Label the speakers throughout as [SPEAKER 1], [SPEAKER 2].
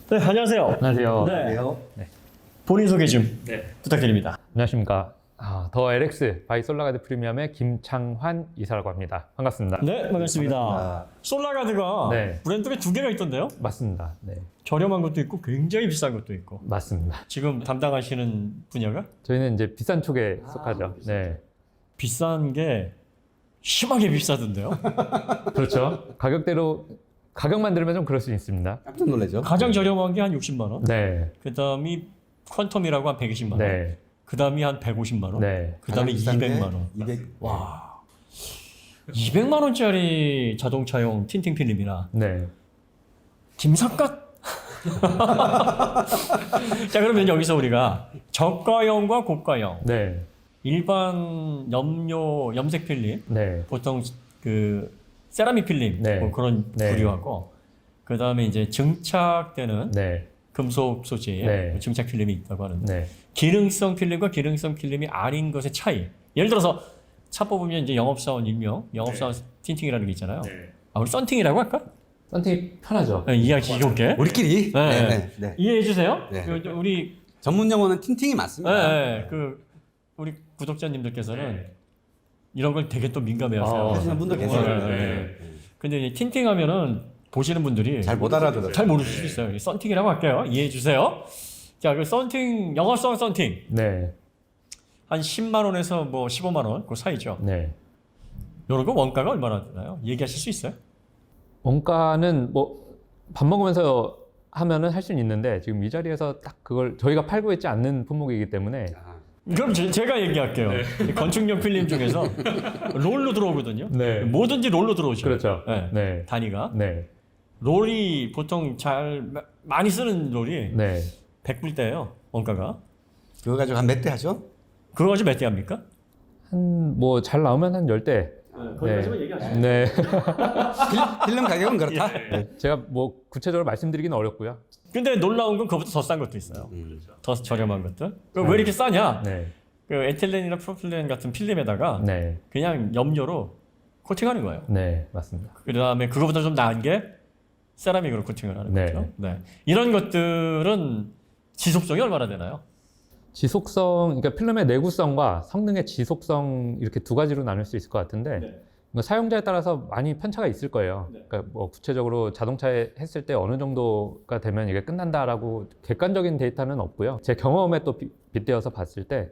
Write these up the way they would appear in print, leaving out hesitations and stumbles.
[SPEAKER 1] 네, 안녕하세요.
[SPEAKER 2] 안녕하세요.
[SPEAKER 1] 네. 본인 소개 좀 부탁드립니다.
[SPEAKER 2] 안녕하십니까. 더 LX 바이 솔라가드 프리미엄의 김창환 이사라고 합니다. 반갑습니다.
[SPEAKER 1] 네, 반갑습니다. 솔라가드가
[SPEAKER 2] 네.
[SPEAKER 1] 브랜드가 두 개가 있던데요?
[SPEAKER 2] 맞습니다. 네,
[SPEAKER 1] 저렴한 것도 있고 굉장히 비싼 것도 있고.
[SPEAKER 2] 맞습니다.
[SPEAKER 1] 지금 담당하시는 분야가
[SPEAKER 2] 저희는 이제 비싼 쪽에 속하죠. 네,
[SPEAKER 1] 비싼 게 심하게 비싸던데요?
[SPEAKER 2] 그렇죠. 가격만 들으면 좀 그럴 수 있습니다.
[SPEAKER 3] 깜짝 놀라죠?
[SPEAKER 1] 가장 저렴한 게 한 60만 원.
[SPEAKER 2] 네,
[SPEAKER 1] 그 다음이 퀀텀이라고 한 120만 원.
[SPEAKER 2] 네,
[SPEAKER 1] 그 다음이 한 150만 원.
[SPEAKER 2] 네.
[SPEAKER 1] 그 다음에 200만 원.
[SPEAKER 3] 200.
[SPEAKER 1] 와. 200만 원짜리 자동차용 틴팅 필름이나
[SPEAKER 2] 네.
[SPEAKER 1] 김삿갓? 자, 그러면 여기서 우리가 저가형과 고가형,
[SPEAKER 2] 네,
[SPEAKER 1] 일반 염색 필름,
[SPEAKER 2] 네,
[SPEAKER 1] 보통 그 세라믹 필름
[SPEAKER 2] 네.
[SPEAKER 1] 뭐 그런
[SPEAKER 2] 네.
[SPEAKER 1] 부류하고, 그 다음에 이제 증착되는
[SPEAKER 2] 네,
[SPEAKER 1] 금속 소재의
[SPEAKER 2] 네.
[SPEAKER 1] 증착 필름이 있다고 하는데,
[SPEAKER 2] 네.
[SPEAKER 1] 기능성 필름과 기능성 필름이 아닌 것의 차이. 예를 들어서 차 뽑으면 이제 영업사원 일명, 영업사원 틴팅이라는 게 있잖아요. 아, 우리 썬팅이라고 할까?
[SPEAKER 2] 썬팅이 편하죠.
[SPEAKER 1] 네, 이해하기 쉽게.
[SPEAKER 3] 우리끼리
[SPEAKER 1] 네. 이해해 주세요.
[SPEAKER 3] 네.
[SPEAKER 1] 우리
[SPEAKER 3] 전문 용어는 틴팅이 맞습니다.
[SPEAKER 1] 우리 구독자님들께서는 이런 걸 되게 또 민감해하세요.
[SPEAKER 3] 하시는 분도 계세요.
[SPEAKER 1] 네. 근데 이제 틴팅하면은 보시는 분들이
[SPEAKER 3] 잘 못 알아들어요.
[SPEAKER 1] 잘 모르실 수 있어요. 썬팅이라고 할게요. 이해해 주세요. 자, 그 썬팅, 영업사원 썬팅
[SPEAKER 2] 네,
[SPEAKER 1] 한 10만 원에서 뭐 15만 원 그 사이죠.
[SPEAKER 2] 네.
[SPEAKER 1] 이런 거 원가가 얼마나 되나요? 얘기하실 수 있어요?
[SPEAKER 2] 원가는 뭐 밥 먹으면서 하면은 할 수는 있는데 지금 이 자리에서 딱 그걸 저희가 팔고 있지 않는 품목이기 때문에
[SPEAKER 1] 그럼 제가 얘기할게요. 건축용 필름 중에서 롤로 들어오거든요.
[SPEAKER 2] 네.
[SPEAKER 1] 뭐든지 롤로 들어오죠.
[SPEAKER 2] 그렇죠.
[SPEAKER 1] 네.
[SPEAKER 2] 네,
[SPEAKER 1] 단위가.
[SPEAKER 2] 네,
[SPEAKER 1] 롤이 보통 많이 쓰는 롤이
[SPEAKER 2] 네.
[SPEAKER 1] 100불대예요. 원가가.
[SPEAKER 3] 그거 가지고 한 몇 대 하죠?
[SPEAKER 1] 그거 가지고 몇 대 합니까?
[SPEAKER 2] 한 뭐 잘 나오면 한 10대.
[SPEAKER 1] 거기까지만 얘기하시죠.
[SPEAKER 2] 네.
[SPEAKER 3] 필름 가격은 그렇다.
[SPEAKER 2] 제가 뭐 구체적으로 말씀드리기는 어렵고요.
[SPEAKER 1] 근데 놀라운 건 그것보다 더 싼 것도 있어요. 더 저렴한 것들. 왜 이렇게 싸냐?
[SPEAKER 2] 네.
[SPEAKER 1] 그 에틸렌이나 프로필렌 같은 필름에다가
[SPEAKER 2] 네.
[SPEAKER 1] 그냥 염료로 코팅하는 거예요.
[SPEAKER 2] 네, 맞습니다.
[SPEAKER 1] 그 다음에 그거보다 좀 나은 게 세라믹으로 코팅을 하는
[SPEAKER 2] 네.
[SPEAKER 1] 거죠. 네. 이런 것들은 지속성이 얼마나 되나요?
[SPEAKER 2] 지속성, 그러니까 필름의 내구성과 성능의 지속성 이렇게 두 가지로 나눌 수 있을 것 같은데 뭐 사용자에 따라서 많이 편차가 있을 거예요. 그러니까 뭐 구체적으로 자동차에 했을 때 어느 정도가 되면 이게 끝난다라고 객관적인 데이터는 없고요. 제 경험에 또 빗대어서 봤을 때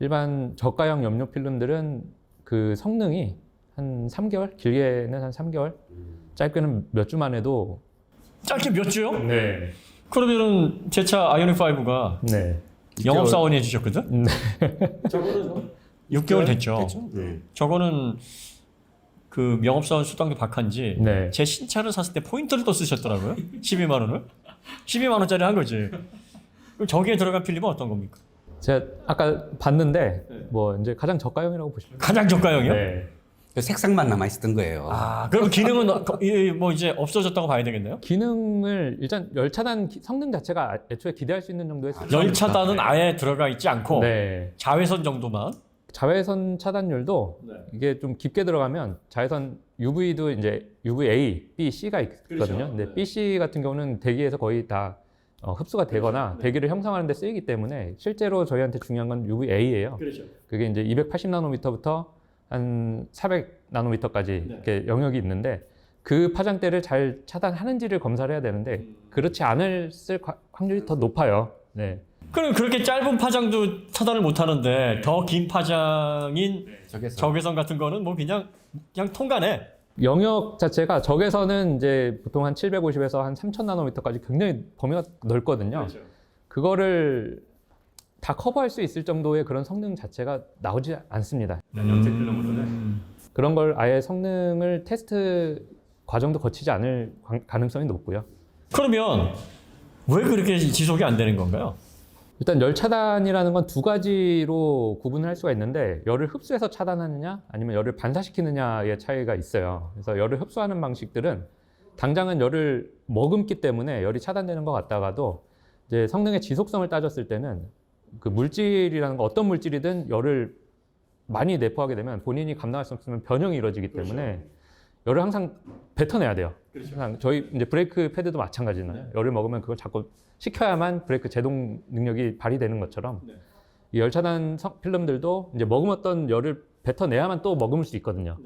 [SPEAKER 2] 일반 저가형 염료 필름들은 그 성능이 한 3개월, 길게는 한 3개월, 짧게는 몇 주만 해도
[SPEAKER 1] 짧게 몇 주요?
[SPEAKER 2] 네,
[SPEAKER 1] 그러면은 제 차 아이오닉5가
[SPEAKER 2] 네,
[SPEAKER 1] 영업사원이 해주셨거든?
[SPEAKER 2] 네.
[SPEAKER 1] 저거는 6개월 됐죠.
[SPEAKER 3] 네.
[SPEAKER 1] 저거는 그 영업사원 수당도 박한지
[SPEAKER 2] 네.
[SPEAKER 1] 제 신차를 샀을 때 포인트를 또 쓰셨더라고요. 12만 원을. 12만 원짜리 한 거지. 그럼 저기에 들어간 필름은 어떤 겁니까?
[SPEAKER 2] 제가 아까 봤는데 뭐 이제 가장 저가형이라고 보시면
[SPEAKER 1] 가장 저가형이요?
[SPEAKER 2] 네.
[SPEAKER 3] 그 색상만 남아 있었던 거예요.
[SPEAKER 1] 아, 그럼 기능은 뭐 이제 없어졌다고 봐야 되겠네요?
[SPEAKER 2] 기능을 일단 열 차단 성능 자체가 애초에 기대할 수 있는 정도의
[SPEAKER 1] 열 차단은 아예 들어가 있지 않고
[SPEAKER 2] 네.
[SPEAKER 1] 자외선 정도만.
[SPEAKER 2] 자외선 차단율도 이게 좀 깊게 들어가면 자외선 UV도 이제 UVA, B, C가 있거든요.
[SPEAKER 1] 그렇죠.
[SPEAKER 2] 근데 B, C 같은 경우는 대기에서 거의 다 흡수가 되거나 대기를 형성하는 데 쓰이기 때문에 실제로 저희한테 중요한 건 UVA예요.
[SPEAKER 1] 그렇죠.
[SPEAKER 2] 그게 이제 280 나노미터부터 한 400 나노미터까지 이렇게 영역이 있는데 그 파장대를 잘 차단하는지를 검사를 해야 되는데 그렇지 않을 확률이 더 높아요. 네.
[SPEAKER 1] 그럼 그렇게 짧은 파장도 차단을 못 하는데 더 긴 파장인 적외선 같은 거는 뭐 그냥 통과네.
[SPEAKER 2] 영역 자체가 적외선은 이제 보통 한 750에서 한 3000 나노미터까지 굉장히 범위가 넓거든요. 그거를 다 커버할 수 있을 정도의 그런 성능 자체가 나오지 않습니다. 염색 필름으로는 그런 걸 아예 성능을 테스트 과정도 거치지 않을 가능성이 높고요.
[SPEAKER 1] 그러면 왜 그렇게 지속이 안 되는 건가요?
[SPEAKER 2] 일단 열 차단이라는 건 두 가지로 구분을 할 수가 있는데 열을 흡수해서 차단하느냐 아니면 열을 반사시키느냐의 차이가 있어요. 그래서 열을 흡수하는 방식들은 당장은 열을 머금기 때문에 열이 차단되는 것 같다가도 이제 성능의 지속성을 따졌을 때는 그 물질이라는 거 어떤 물질이든 열을 많이 내포하게 되면 본인이 감당할 수 없으면 변형이 이루어지기 때문에 열을 항상 뱉어내야 돼요. 항상 저희 이제 브레이크 패드도 마찬가지잖아요. 열을 먹으면 그걸 자꾸 식혀야만 브레이크 제동 능력이 발휘되는 것처럼 이 열 차단 필름들도 이제 머금었던 열을 뱉어내야만 또 머금을 수 있거든요.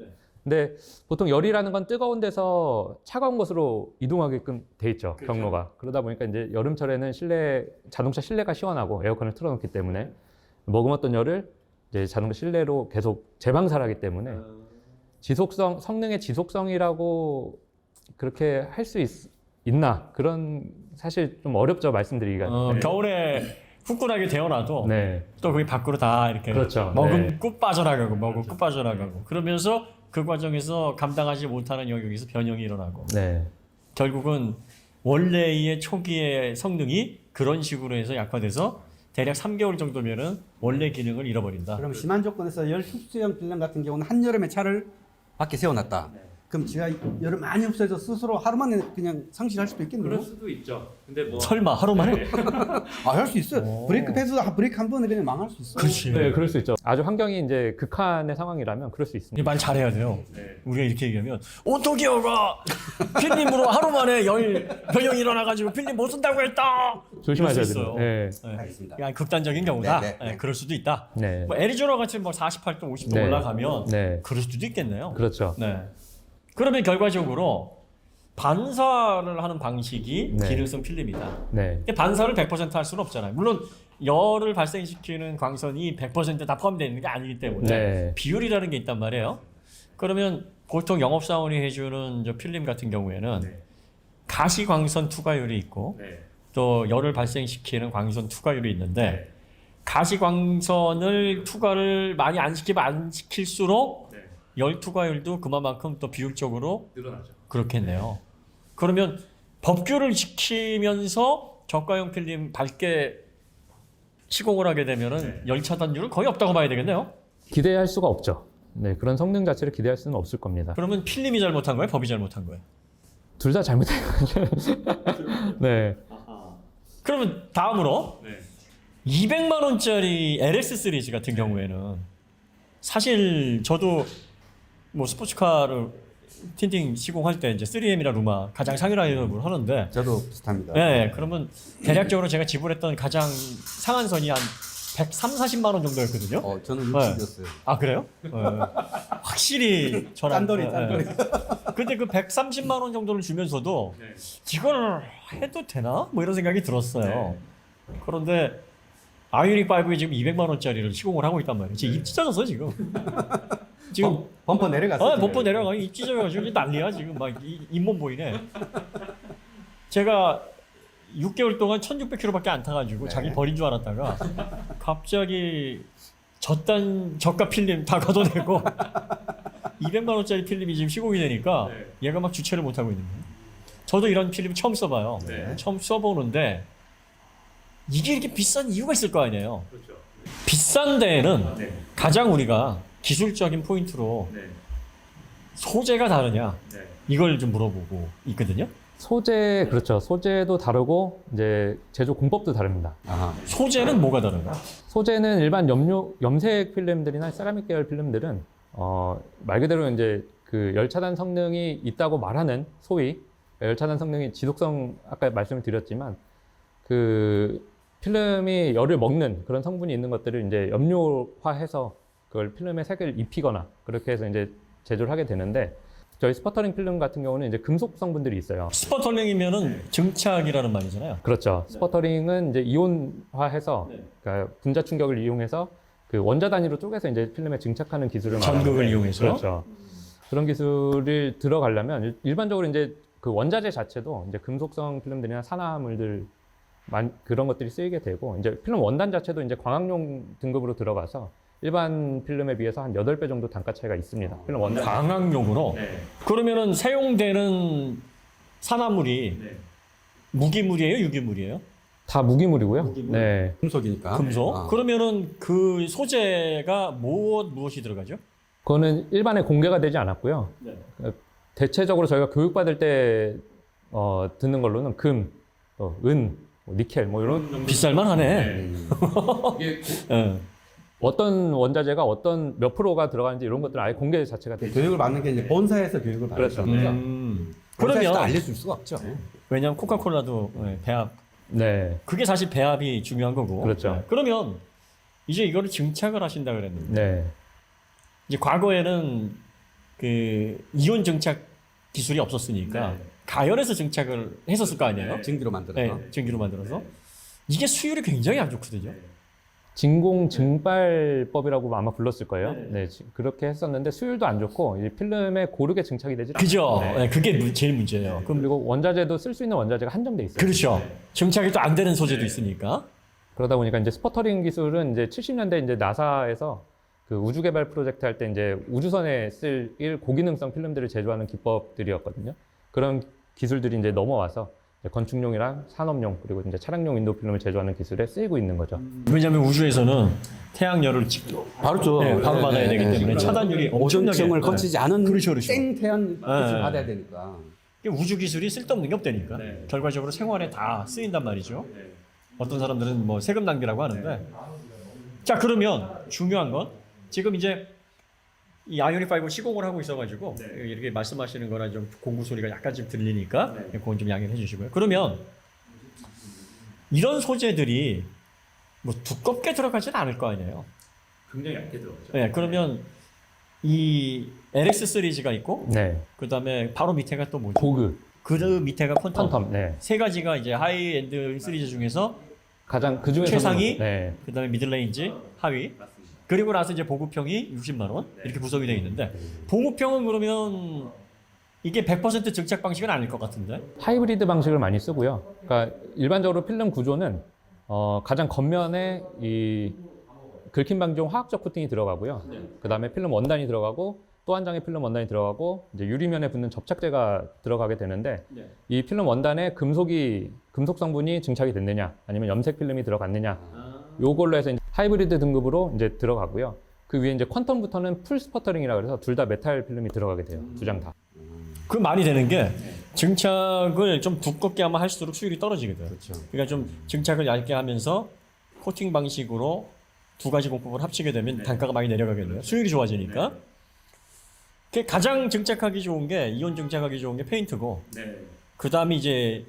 [SPEAKER 2] 근데 보통 열이라는 건 뜨거운 데서 차가운 곳으로 이동하게끔 돼 있죠. 경로가. 그러다 보니까 이제 여름철에는 자동차 실내가 시원하고 에어컨을 틀어놓기 때문에 머금었던 열을 이제 자동차 실내로 계속 재방사를 하기 때문에 성능의 지속성이라고 그렇게 할 수 있나? 그런 사실 좀 어렵죠, 말씀드리기가.
[SPEAKER 1] 겨울에 후끈하게 데워놔도
[SPEAKER 2] 네.
[SPEAKER 1] 또 거기 밖으로 다 이렇게
[SPEAKER 2] 그렇죠.
[SPEAKER 1] 머금고 빠져나가고 머금고 빠져나가고 그러면서 그 과정에서 감당하지 못하는 영역에서 변형이 일어나고
[SPEAKER 2] 네.
[SPEAKER 1] 결국은 원래의 초기의 성능이 그런 식으로 해서 약화돼서 대략 3개월 정도면은 원래 기능을 잃어버린다.
[SPEAKER 3] 그럼 심한 조건에서 열 흡수형 필름 같은 경우는 한여름에 차를 밖에 세워놨다. 그럼 제가 열을 많이 흡수해서 스스로 하루 만에 그냥 상실할 수도 있겠네요.
[SPEAKER 2] 수도 있죠. 근데 뭐
[SPEAKER 1] 설마 하루 만에?
[SPEAKER 3] 아, 할 수 있어요. 브레이크 패드도 브레이크 한 번에 그냥 망할 수 있어요.
[SPEAKER 1] 그렇지.
[SPEAKER 2] 네, 그럴 수 있죠. 아주 환경이 이제 극한의 상황이라면 그럴 수 있습니다.
[SPEAKER 1] 말 잘해야 돼요. 우리가 이렇게 얘기하면 오토기어가 필름으로 하루 만에 열 변형이 일어나가지고 필름 못 쓴다고 했다.
[SPEAKER 2] 조심하셔야
[SPEAKER 1] 이럴 수 있어요.
[SPEAKER 2] 됩니다. 네.
[SPEAKER 3] 알겠습니다.
[SPEAKER 1] 그냥 극단적인 경우다.
[SPEAKER 3] 네, 네, 네.
[SPEAKER 1] 그럴 수도 있다.
[SPEAKER 2] 네.
[SPEAKER 1] 뭐 애리조나 같이 뭐 48도, 50도
[SPEAKER 2] 네.
[SPEAKER 1] 올라가면
[SPEAKER 2] 네.
[SPEAKER 1] 그럴 수도 있겠네요.
[SPEAKER 2] 그렇죠.
[SPEAKER 1] 네. 그러면 결과적으로 반사를 하는 방식이
[SPEAKER 2] 네.
[SPEAKER 1] 기능성 필름이다.
[SPEAKER 2] 네.
[SPEAKER 1] 근데 반사를 100% 할 수는 없잖아요. 물론 열을 발생시키는 광선이 100%다 포함되어 있는 게 아니기 때문에
[SPEAKER 2] 네.
[SPEAKER 1] 비율이라는 게 있단 말이에요. 그러면 보통 영업사원이 해주는 저 필름 같은 경우에는 가시광선 투과율이 있고 또 열을 발생시키는 광선 투과율이 있는데 가시광선을 투과를 많이 안 시키면 안 시킬수록 열 투과율도 그만큼 또 비율적으로
[SPEAKER 2] 늘어나죠.
[SPEAKER 1] 그렇겠네요. 그러면 법규를 지키면서 저가형 필름 밝게 시공을 하게 되면은 열 차단율은 거의 없다고 봐야 되겠네요.
[SPEAKER 2] 기대할 수가 없죠. 네, 그런 성능 자체를 기대할 수는 없을 겁니다.
[SPEAKER 1] 그러면 필름이 잘못한 거예요? 법이 잘못한 거예요?
[SPEAKER 2] 둘 다 잘못된 거죠. 네.
[SPEAKER 1] 그러면 다음으로 200만 원짜리 LS 시리즈 같은 경우에는 사실 저도 뭐 스포츠카를 틴팅 시공할 때 이제 3M이나 루마 가장 상위 라인업을 하는데
[SPEAKER 3] 저도 비슷합니다.
[SPEAKER 1] 네, 그러면 대략적으로 제가 지불했던 가장 상한 선이 한 130, 40만 원 정도였거든요.
[SPEAKER 3] 저는 60이었어요.
[SPEAKER 1] 아 그래요? 네. 확실히 저랑
[SPEAKER 3] 짠돌이.
[SPEAKER 1] 근데 그 130만 원 정도를 주면서도 이걸 해도 되나? 뭐 이런 생각이 들었어요. 그런데 아이오닉 5에 지금 200만 원짜리를 시공을 하고 있단 말이에요. 지금 입 찢어졌어 지금. 지금
[SPEAKER 3] 범퍼 내려갔어요.
[SPEAKER 1] 범퍼 내려가 입 찢어져가지고 난리야 지금 막 잇몸 보이네. 제가 6개월 동안 1,600km밖에 안 타가지고 자기 버린 줄 알았다가 갑자기 저가 필름 다 걷어내고 200만 원짜리 필름이 지금 시공이 되니까 얘가 막 주체를 못 하고 있는 거예요. 저도 이런 필름 처음 써봐요. 처음 써보는데 이게 이렇게 비싼 이유가 있을 거 아니에요. 비싼 데에는 가장 우리가 기술적인 포인트로 소재가 다르냐 이걸 좀 물어보고 있거든요.
[SPEAKER 2] 소재, 그렇죠. 소재도 다르고 이제 제조 공법도 다릅니다.
[SPEAKER 3] 아하.
[SPEAKER 1] 소재는 뭐가 다른가?
[SPEAKER 2] 소재는 일반 염색 필름들이나 세라믹 계열 필름들은 말 그대로 이제 그 열차단 성능이 있다고 말하는 소위 열차단 성능이 지속성 아까 말씀을 드렸지만 그 필름이 열을 먹는 그런 성분이 있는 것들을 이제 염료화해서 그걸 필름에 색을 입히거나 그렇게 해서 이제 제조를 하게 되는데 저희 스퍼터링 필름 같은 경우는 이제 금속 성분들이 있어요.
[SPEAKER 1] 스퍼터링이면은 증착이라는 말이잖아요.
[SPEAKER 2] 그렇죠. 스퍼터링은 이제 이온화해서 그러니까 분자 충격을 이용해서 그 원자 단위로 쪼개서 이제 필름에 증착하는 기술을
[SPEAKER 1] 전극을
[SPEAKER 2] 말하는데,
[SPEAKER 1] 이용해서?
[SPEAKER 2] 그렇죠. 그런 기술을 들어가려면 일반적으로 이제 그 원자재 자체도 이제 금속성 필름들이나 산화물들 그런 것들이 쓰이게 되고 이제 필름 원단 자체도 이제 광학용 등급으로 들어가서 일반 필름에 비해서 한 8배 정도 단가 차이가 있습니다. 필름 원단.
[SPEAKER 1] 광학용으로? 그러면은 사용되는 산화물이 무기물이에요? 유기물이에요?
[SPEAKER 2] 다 무기물이고요. 네.
[SPEAKER 3] 금속이니까.
[SPEAKER 1] 금속? 그러면은 그 소재가 무엇이 들어가죠?
[SPEAKER 2] 그거는 일반에 공개가 되지 않았고요. 대체적으로 저희가 교육받을 때 듣는 걸로는 금, 은, 니켈 뭐 이런
[SPEAKER 1] 비쌀만 하네.
[SPEAKER 2] 이게
[SPEAKER 1] 예.
[SPEAKER 2] 어떤 원자재가 어떤 몇 프로가 들어가는지 이런 것들은 아예 공개 자체가 돼 있어요.
[SPEAKER 3] 교육을 받는 게 이제 본사에서 교육을 받는
[SPEAKER 2] 그렇죠.
[SPEAKER 3] 거죠.
[SPEAKER 1] 그러면
[SPEAKER 3] 본사에서 알려줄 수가 없죠.
[SPEAKER 1] 왜냐하면 코카콜라도 배합
[SPEAKER 2] 네,
[SPEAKER 1] 그게 사실 배합이 중요한 거고.
[SPEAKER 2] 그렇죠.
[SPEAKER 1] 네. 그러면 이제 이거를 증착을 하신다 그랬는데
[SPEAKER 2] 네,
[SPEAKER 1] 이제 과거에는 그 이온 증착 기술이 없었으니까 가열해서 증착을 했었을 거 아니에요?
[SPEAKER 3] 증기로 만들어서.
[SPEAKER 1] 네, 증기로 만들어서 이게 수율이 굉장히 안 좋거든요.
[SPEAKER 2] 진공 증발법이라고 아마 불렀을 거예요. 네, 그렇게 했었는데 수율도 안 좋고 이제 필름에 고르게 증착이 되지.
[SPEAKER 1] 그죠?
[SPEAKER 2] 않아요.
[SPEAKER 1] 네, 그게 제일 문제예요. 그럼
[SPEAKER 2] 그리고 원자재도 쓸 수 있는 원자재가 한정돼 있어요.
[SPEAKER 1] 그렇죠. 증착이 또 안 되는 소재도 있으니까.
[SPEAKER 2] 그러다 보니까 이제 스퍼터링 기술은 이제 70년대 이제 나사에서 그 우주 개발 프로젝트 할 때 이제 우주선에 쓸 고기능성 필름들을 제조하는 기법들이었거든요. 그런 기술들이 이제 넘어와서 이제 건축용이랑 산업용 그리고 이제 차량용 윈도우 필름을 제조하는 기술에 쓰이고 있는 거죠.
[SPEAKER 1] 왜냐하면 우주에서는 태양열을
[SPEAKER 3] 바로 줘.
[SPEAKER 1] 네, 바로 받아야 되기 때문에 차단율이 엄청나게
[SPEAKER 3] 오존층을 거치지 않은
[SPEAKER 1] 그렇죠, 그렇죠.
[SPEAKER 3] 생태양 빛을
[SPEAKER 1] 네.
[SPEAKER 3] 받아야 되니까.
[SPEAKER 1] 우주 기술이 쓸데없는 게 없다니까. 결과적으로 생활에 다 쓰인단 말이죠. 어떤 사람들은 뭐 세금 낭비라고 하는데. 자, 그러면 중요한 건 지금 이제 이 아이오닉 5 시공을 하고 있어가지고 이렇게 말씀하시는 거랑 좀 공구 소리가 약간 좀 들리니까 그건 좀 양해를 해주시고요. 그러면 이런 소재들이 뭐 두껍게 들어가지는 않을 거 아니에요.
[SPEAKER 4] 굉장히 얇게 들어가죠.
[SPEAKER 1] 네, 그러면 이 LX 시리즈가 있고
[SPEAKER 2] 네,
[SPEAKER 1] 그 다음에 바로 밑에가 또 뭐죠?
[SPEAKER 2] 고그,
[SPEAKER 1] 그 밑에가 퀀텀.
[SPEAKER 2] 퀀텀, 네,
[SPEAKER 1] 세 가지가 이제 하이엔드 시리즈 중에서
[SPEAKER 2] 가장 그 중에서
[SPEAKER 1] 최상위?
[SPEAKER 2] 네,
[SPEAKER 1] 그 다음에 미들레인지 하위. 그리고 나서 이제 보급형이 60만 원 이렇게 구성이 되어 있는데 보급형은 그러면 이게 100% 증착 방식은 아닐 것 같은데.
[SPEAKER 2] 하이브리드 방식을 많이 쓰고요. 그러니까 일반적으로 필름 구조는 가장 겉면에 이 긁힘 방지용 화학적 코팅이 들어가고요. 그 다음에 필름 원단이 들어가고 또 한 장의 필름 원단이 들어가고 이제 유리면에 붙는 접착제가 들어가게 되는데 이 필름 원단에 금속 성분이 증착이 됐느냐 아니면 염색 필름이 들어갔느냐 요걸로 해서 이제 하이브리드 등급으로 이제 들어가고요. 그 위에 이제 퀀텀부터는 풀 스퍼터링이라 그래서 둘 다 메탈 필름이 들어가게 돼요. 두 장 다.
[SPEAKER 1] 그 말이 되는 게 증착을 좀 두껍게 하면 할수록 수율이 떨어지거든.
[SPEAKER 3] 그렇죠.
[SPEAKER 1] 그러니까 좀 증착을 얇게 하면서 코팅 방식으로 두 가지 공법을 합치게 되면 단가가 많이 내려가겠네요. 수율이 좋아지니까. 그 가장 증착하기 좋은 게 이온 증착하기 좋은 게 페인트고
[SPEAKER 4] 네.
[SPEAKER 1] 그 다음이 이제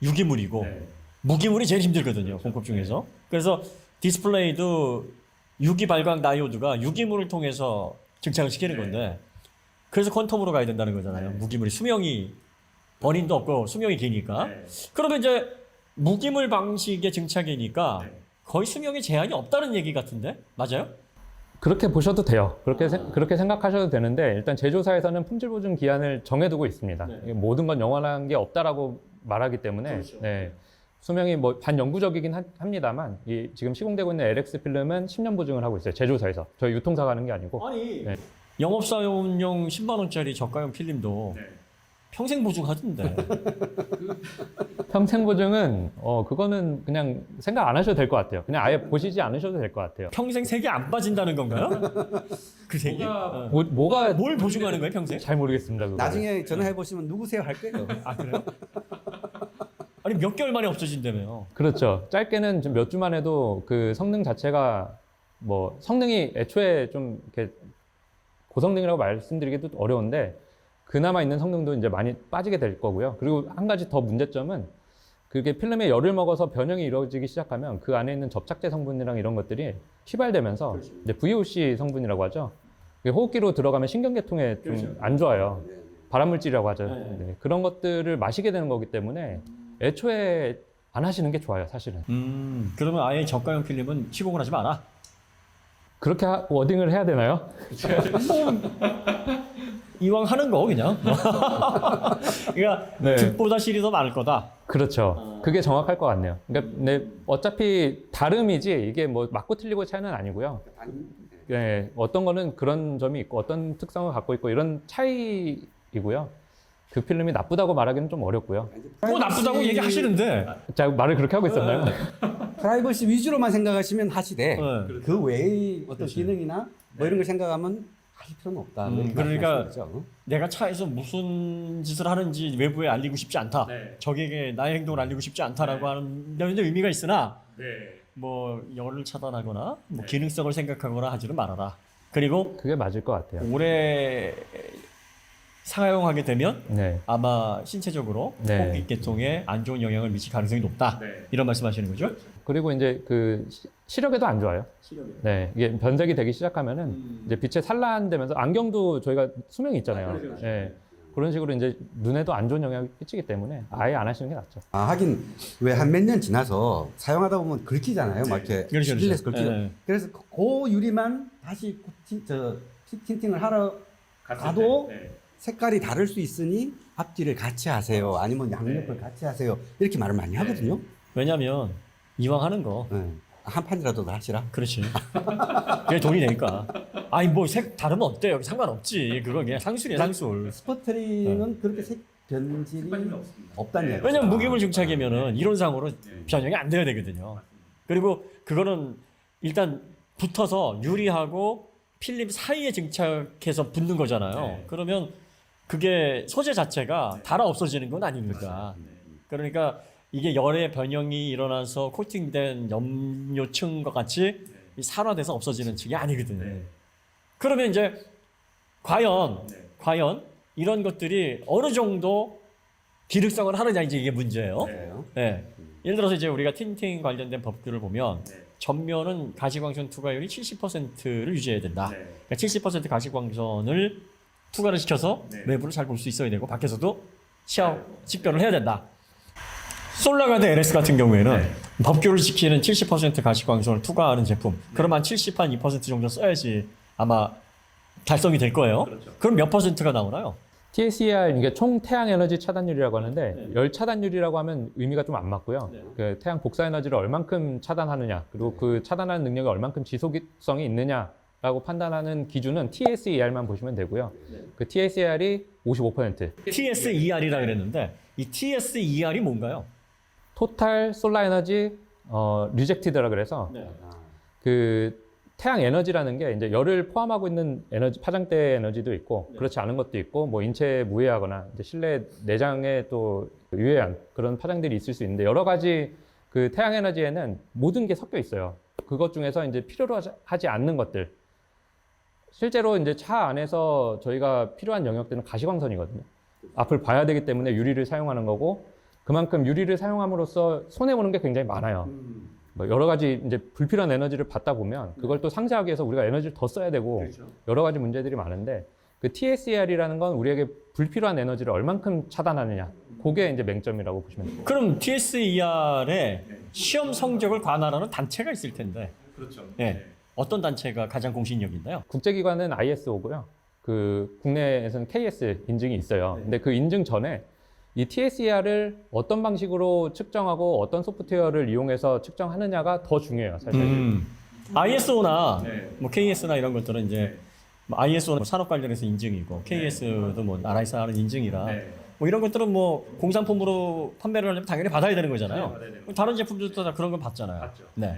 [SPEAKER 1] 유기물이고 무기물이 제일 힘들거든요. 공법 중에서. 그래서 디스플레이도 유기 발광 다이오드가 유기물을 통해서 증착을 시키는 건데 그래서 퀀텀으로 가야 된다는 거잖아요. 무기물이 수명이 번인도 없고 수명이 기니까. 그러면 이제 무기물 방식의 증착이니까 거의 수명에 제한이 없다는 얘기 같은데 맞아요?
[SPEAKER 2] 그렇게 보셔도 돼요. 그렇게 생각하셔도 되는데 일단 제조사에서는 품질 보증 기한을 정해두고 있습니다. 모든 건 영원한 게 없다라고 말하기 때문에 네, 수명이 뭐 반영구적이긴 합니다만 지금 시공되고 있는 LX 필름은 10년 보증을 하고 있어요. 제조사에서 저희 유통사가 하는 게 아니고.
[SPEAKER 1] 아니
[SPEAKER 2] 네.
[SPEAKER 1] 영업사용용 10만 원짜리 저가형 필름도 평생 보증하던데.
[SPEAKER 2] 평생 보증은 그거는 그냥 생각 안 하셔도 될 것 같아요. 그냥 아예 보시지 않으셔도 될 것 같아요.
[SPEAKER 1] 평생 색이 안 빠진다는 건가요? 그 색이?
[SPEAKER 2] 뭐가
[SPEAKER 1] 뭘 보증하는 거예요 평생?
[SPEAKER 2] 잘 모르겠습니다. 그거.
[SPEAKER 3] 나중에 전화해 보시면 누구세요 할 거예요.
[SPEAKER 1] 아 그래요? 아니 몇 개월 만에 없어진다며요.
[SPEAKER 2] 그렇죠. 짧게는 좀 몇 주만 해도 그 성능 자체가 뭐 성능이 애초에 좀 이렇게 고성능이라고 말씀드리기도 어려운데 그나마 있는 성능도 이제 많이 빠지게 될 거고요. 그리고 한 가지 더 문제점은 그게 필름에 열을 먹어서 변형이 이루어지기 시작하면 그 안에 있는 접착제 성분이랑 이런 것들이 휘발되면서 이제 VOC 성분이라고 하죠. 그게 호흡기로 들어가면 신경계통에 좀 안 좋아요. 발암물질이라고 하죠. 네. 그런 것들을 마시게 되는 거기 때문에 애초에 안 하시는 게 좋아요, 사실은.
[SPEAKER 1] 그러면 아예 저가형 필름은 시공을 하지 마라.
[SPEAKER 2] 그렇게 워딩을 해야 되나요?
[SPEAKER 1] 이왕 하는 거 그냥. 그러니까
[SPEAKER 2] 네.
[SPEAKER 1] 득보다 실이 더 많을 거다.
[SPEAKER 2] 그렇죠. 그게 정확할 것 같네요. 그러니까 어차피 다름이지 이게 뭐 맞고 틀리고 차이는 아니고요. 네, 어떤 거는 그런 점이 있고 어떤 특성을 갖고 있고 이런 차이이고요. 그 필름이 나쁘다고 말하기는 좀 어렵고요.
[SPEAKER 1] 뭐 나쁘다고 얘기하시는데.
[SPEAKER 2] 제가 말을 그렇게 하고 있었나요?
[SPEAKER 3] 프라이버시 위주로만 생각하시면 하시되
[SPEAKER 1] 네.
[SPEAKER 3] 그 외의 어떤 기능이나 뭐 이런 걸 생각하면 할 필요는 없다. 이렇게
[SPEAKER 1] 그러니까
[SPEAKER 3] 말씀하시는 거죠.
[SPEAKER 1] 내가 차에서 무슨 짓을 하는지 외부에 알리고 싶지 않다. 적에게 나의 행동을 알리고 싶지 않다라고 하는 데 의미가 있으나 뭐 열을 차단하거나 뭐 기능성을 생각하거나 하지는 말아라. 그리고
[SPEAKER 2] 그게 맞을 것 같아요.
[SPEAKER 1] 오래 사용하게 되면
[SPEAKER 2] 네.
[SPEAKER 1] 아마 신체적으로
[SPEAKER 2] 네.
[SPEAKER 1] 호흡기계통에 안 좋은 영향을 미칠 가능성이 높다.
[SPEAKER 4] 네.
[SPEAKER 1] 이런 말씀하시는 거죠?
[SPEAKER 2] 그리고 이제 그 시력에도 안 좋아요. 네, 이게 변색이 되기 시작하면은 이제 빛에 산란되면서 안경도 저희가 수명이 있잖아요. 네. 그런 식으로 이제 눈에도 안 좋은 영향을 끼치기 때문에 아예 안 하시는 게 낫죠.
[SPEAKER 3] 하긴 왜 한 몇 년 지나서 사용하다 보면 긁히잖아요. 막 이렇게
[SPEAKER 1] 그렇죠,
[SPEAKER 3] 실내에서
[SPEAKER 1] 그렇죠.
[SPEAKER 3] 긁히고.
[SPEAKER 1] 네.
[SPEAKER 3] 그래서 그 유리만 다시 틴팅을 하러 가도 색깔이 다를 수 있으니 앞뒤를 같이 하세요. 아니면 양옆을 같이 하세요. 이렇게 말을 많이 하거든요.
[SPEAKER 1] 왜냐면 이왕 하는 거
[SPEAKER 3] 네. 한 판이라도 더 하시라.
[SPEAKER 1] 그렇지. 그게 돈이 되니까. 아니 뭐 색 다르면 어때요? 상관없지. 그거 그냥 상술이야 상술.
[SPEAKER 3] 스포트링은 그렇게 색 변질이 없다는 얘기죠.
[SPEAKER 1] 왜냐면 무기물 증착이면은 이론상으로 변형이 안 돼야 되거든요. 그리고 그거는 일단 붙어서 유리하고 필름 사이에 증착해서 붙는 거잖아요. 그러면 그게 소재 자체가 달아 없어지는 건 아니니까. 그러니까 이게 열의 변형이 일어나서 코팅된 염료층과 같이 산화돼서 없어지는 층이 아니거든요. 그러면 이제 과연 이런 것들이 어느 정도 기능성을 하느냐 이제 이게 문제예요. 네. 예를 들어서 이제 우리가 틴팅 관련된 법규를 보면 전면은 가시광선 투과율이 70%를 유지해야 된다. 그러니까 70% 가시광선을 투과를 시켜서 내부를 잘 볼 수 있어야 되고 밖에서도 시야 식별을 해야 된다. 솔라가드 LS 같은 경우에는 법규를 지키는 70% 가시광선을 투과하는 제품. 그러면 70-2% 정도 써야지 아마 달성이 될 거예요. 그럼 몇 퍼센트가 나오나요?
[SPEAKER 2] TSER 이게 총 태양 에너지 차단율이라고 하는데 열 차단율이라고 하면 의미가 좀 안 맞고요. 그 태양 복사 에너지를 얼만큼 차단하느냐 그리고 그 차단하는 능력이 얼만큼 지속성이 있느냐라고 판단하는 기준은 TSER만 보시면 되고요. 그 TSER이 55%.
[SPEAKER 1] TSER이라 그랬는데 이 TSER이 뭔가요?
[SPEAKER 2] 토탈 솔라 에너지 리젝티드라 그래서 그 태양 에너지라는 게 이제 열을 포함하고 있는 에너지 파장대 에너지도 있고 그렇지 않은 것도 있고 뭐 인체에 무해하거나 이제 실내 내장에 또 유해한 그런 파장들이 있을 수 있는데 여러 가지 그 태양 에너지에는 모든 게 섞여 있어요. 그것 중에서 이제 필요로 하지 않는 것들 실제로 이제 차 안에서 저희가 필요한 영역들은 가시광선이거든요. 앞을 봐야 되기 때문에 유리를 사용하는 거고 그만큼 유리를 사용함으로써 손해보는 게 굉장히 많아요. 뭐 여러 가지 이제 불필요한 에너지를 받다 보면 그걸 또 상쇄하기 위해서 우리가 에너지를 더 써야 되고 여러 가지 문제들이 많은데 그 TSER이라는 건 우리에게 불필요한 에너지를 얼만큼 차단하느냐 그게 이제 맹점이라고 보시면 됩니다.
[SPEAKER 1] 그럼 TSER의 시험 성적을 관할하는 단체가 있을 텐데 어떤 단체가 가장 공신력이 있나요?
[SPEAKER 2] 국제기관은 ISO고요. 그 국내에서는 KS 인증이 있어요. 근데 그 인증 전에 이 TSER을 어떤 방식으로 측정하고 어떤 소프트웨어를 이용해서 측정하느냐가 더 중요해요, 사실.
[SPEAKER 1] ISO나 뭐 KS나 이런 것들은 이제 뭐 ISO는 산업 관련해서 인증이고 KS도 뭐 나라에서 하는 인증이라 뭐 이런 것들은 뭐 공산품으로 판매를 하려면 당연히 받아야 되는 거잖아요. 다른 제품들도 다 그런 걸 받잖아요. 네.